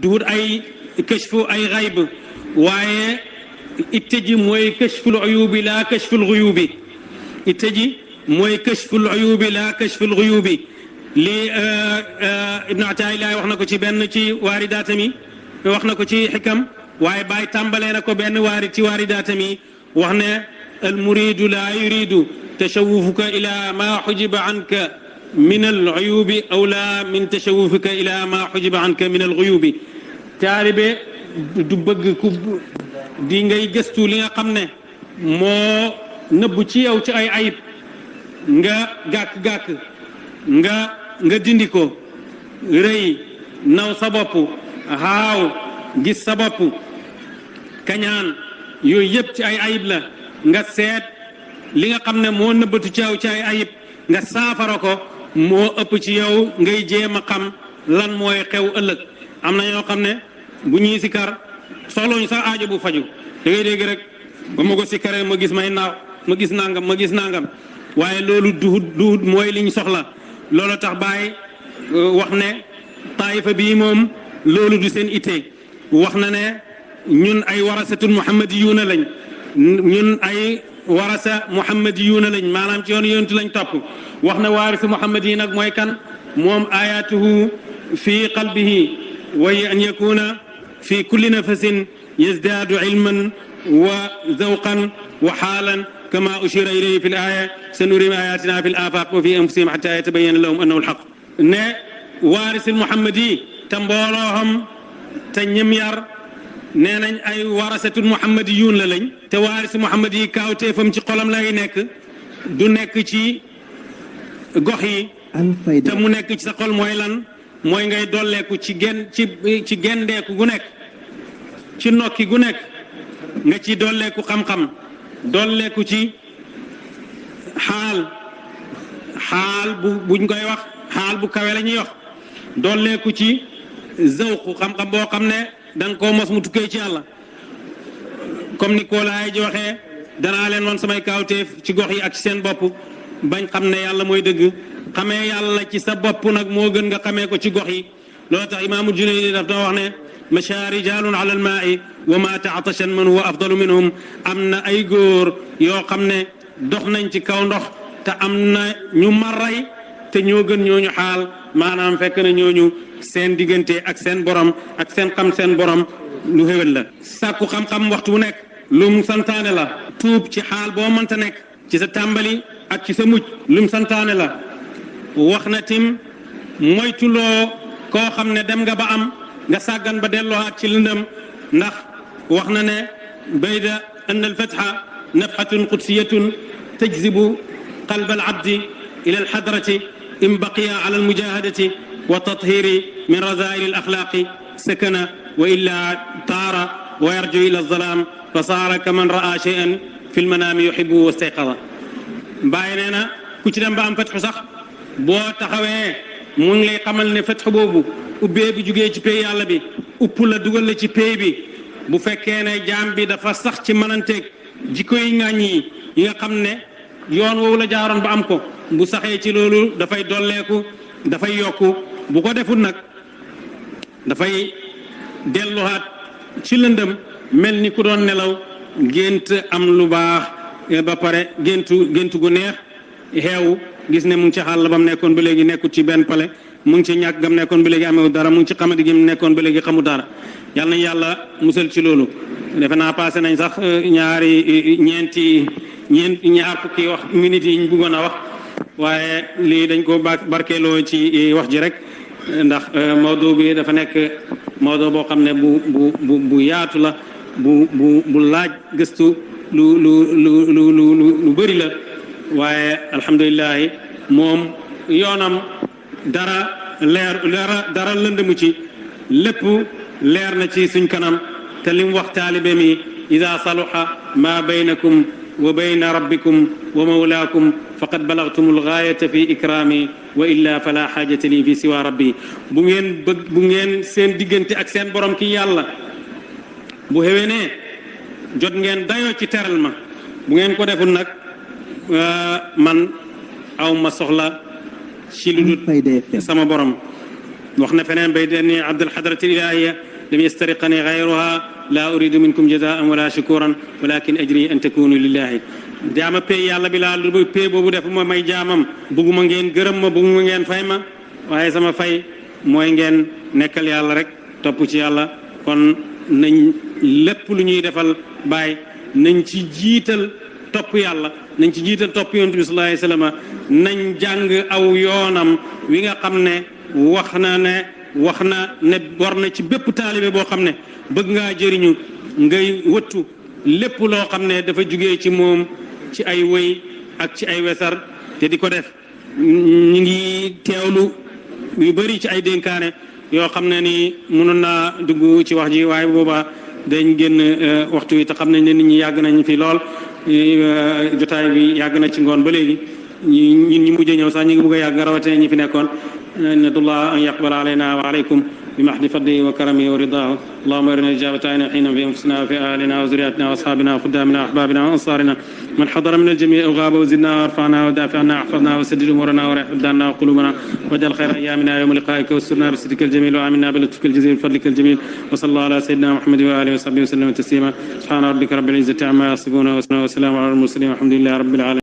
duhut ay kashfu ay xayb waaye itte ji mooy kashful uyubi laa kashful xuyubi itte ji mooy kashful uyubi laa kashful xuyubi lii ibnu Ataa'illah wax na ko ci benn ci waaridaatam wax na ko ci xikam waaye Baay tàmbalee na ko benn waarid ci waaridaatam wax ne al muridu laa yuridu tashawufuka ila ma xujiba anka min al uyubi aw la min tashawufuka ila ma xujiba anka min al xuyubi taalibe du bëgg ku di ngay gëstu li nga xam ne moo nëbbu ci yow ci ay ayib nga gàkk-gàkk nga dindi ko rëy naw sa bopp xaaw gis sa bopp kañaan yooyu yëpp ci ay ayib la nga seet li nga xam ne moo nëbbatu ci yow ci ay ayib nga saafara ko moo ëpp ci yow ngay jéem a xam lan mooy xew ëllëg am na ñoo xam ne bu ñuy sikar soxlooñu sax aajo bu faju da ngay dégg rek ba ma ko sikaree ma gis may naaw ma gis nangam waaye loolu duhut mooy liñ soxla loolu tax Baay wax ne taayifa bii moom loolu du seen itte wax na ne ñun ay warasatul muhammadiyuuna lañ ñun ay warasa muhammadiyuuna lañ maanaam ci yoon yonentu lañ topp wax na waarisu muhammad yi nag mooy kan moom ayatuhu fi qalbihi wa an yakuna fi kulli nafasin yazdaadu ilman wa zawqan wa xaalan kama ushira ilayhi fi l aya sanurihim ayatina fi l afaq wa fi anfusihim xata yatabayana lahum annahu alxaq ne waarisul muhammad yi te mboolooxam te ñim yar nee nañ ay warasatul muhammadiyuun la lañ te waarisu muhammad yi kaawteefam ci xolam lay nekk du nekk ci gox yi te mu nekk ci sa xol mooy lan mooy ngay dolleeku ci gendeeku gu nekk ci nokki gu nekk nga ci dolleeku xam-xam dolleeku ci xaal buñ koy wax xaal bu kawe la ñuy wax dolleeku ci zawqu xam-xam boo xam ne da nga koo mos mu tukkee ci yàlla comme ni ko laay ji waxee danaa leen woon samay kaawteef ci gox yi ak ci seen bopp bañ xam ne yàlla mooy dëgg xamee yàlla ci sa bopp nag moo gën nga xamee ko ci gox yi loolu tax imaamu Junayd daf doon wax ne masha rijalun ala almaai wa ma taatashan man huwa afdalu minhum am na ay góor yoo xam ne dox nañ ci kaw ndox te am na ñu maray te ñoo gën ñooñu xaal maanaam fekk na ñooñu seen diggante ak seen borom ak seen xam seen borom lu xéwal la sàkku xam-xam waxtu wu nekk lum santaane la tuub ci xaal boo mënta nekk ci sa tàmbali ak ci sa mujj lum santaane la wax na tim moytuloo koo xam ne dem nga ba am nga sàggan ba delloowaat ci lëndëm ndax wax na ne bayda anna alfatha nafhatun qudsiyatun tajzibu qalba alabdi ila alhadrati in baqiya ala almujahadati wa tathiri min razaili alaxlaqi sakana wa illa taara wa yarju ila alzalam fa saara kaman raa shay'an fi lmanami yuhibbu wa stayqada bàyyi nee na ku ci dem ba am fatxu sax boo taxawee mu ngi lay xamal ne fatxu boobu ubbee bi jugee ci pay yàlla bi upp la dugal la ci pay bi bu fekkee ne jaam bi dafa sax ci mënanteeg jikko yi ŋàññ yi nga xam ne yoon woowu la jaaroon ba am ko bu saxee ci loolu dafay dolleeku dafay yokku bu ko deful nag dafay delluwaat ci lëndëm mel ni ku doon nelaw gént am lu baax ba pare géntu gu neex xeewu gis ne mu ngi ci xàll ba mu nekkoon ba léegi nekkul ci benn pale mu ngi ci ñàkk gam nekkoon ba léegi amewu dara mu ngi ci xamadi gi mu nekkoon ba léegi xamu dara yàlla nañ yàlla musal ci loolu defe naa passé nañ sax ñaar fukki wax minutes yi ñu bëggoon a wax waaye lii dañ ko barkeeloo ci wax ji rek ndax mawdu bi dafa nekk mawdu boo xam ne bu yaatu la bu laaj gëstu lu bëri la waaye alhamdulilah moom yoonam dara lëndëmu ci lépp leer na ci suñ kanam te li mu wax taalibe mi ida saluha ma baynakum wa bayna rabbikum wa mawlaakum faqad balagtum algaayata fi ikraami wa illa fala xaajata li fi siwa rabbi bu ngeen seen diggante ak seen borom ki yàlla bu xewenee jot ngeen dayoo ci teral ma bu ngeen ko deful nag man aw ma soxla ci lu dul sama borom وخنا فنان بيدني عبد الحضرة الإلهية لم يسترقني غيرها لا أريد منكم جزاء ولا شكورا ولكن أجري أن تكونوا لله jaama pay yàlla bi laa lu pay boobu def ma may jaamam bugguma ngeen gërëm ma bugguma ngeen fay ma waaye sama fay mooy ngeen nekkal yàlla rek topp ci yàlla kon nañ lépp lu ñuy defal baay nañ ci jiital topp yàlla nañ ci jiital topp yonent bi sallallahu alayhi wasallam nañ jàng aw yoonam wi nga xam ne wax na ne war na ci bépp taalibe boo xam ne bëgg ngaa jëriñu ngay wëttu lépp loo xam ne dafa jugee ci moom ci ay wëy ak ci ay wesar te di ko def ñu ngi teewlu yu bëri ci ay dénkaane yoo xam ne ni mënoon naa dugg ci wax ji waaye boobaa dañ génn waxtu wi te xam nañ ne nit ñi yàgg nañ fi lool jotaay bi yàgg na ci ngoon ba léegi ñun ñi mujj ñëw sax ñu ngi bëgg a yàgg rawatina ñi fi nekkoon nadullah an yaqbal alayna wa alaykum بمحض فضله وكرمه ورضاه اللهم ارنا الاجابه عنا حين في انفسنا وفي اهلنا وذرياتنا واصحابنا وخدامنا واحبابنا وانصارنا من حضر من الجميع وغاب وزدنا وارفعنا ودافع عنا واحفظنا وسدد امورنا ورح ابداننا وقلوبنا واجعل خير ايامنا يوم لقائك واسترنا بسترك الجميل وامنا بلطفك الجزيل وفضلك الجميل وصلى الله على سيدنا محمد واله وصحبه وسلم تسليما سبحان ربك رب العزه عما يصفون وسلام على المرسلين والحمد لله رب العالمين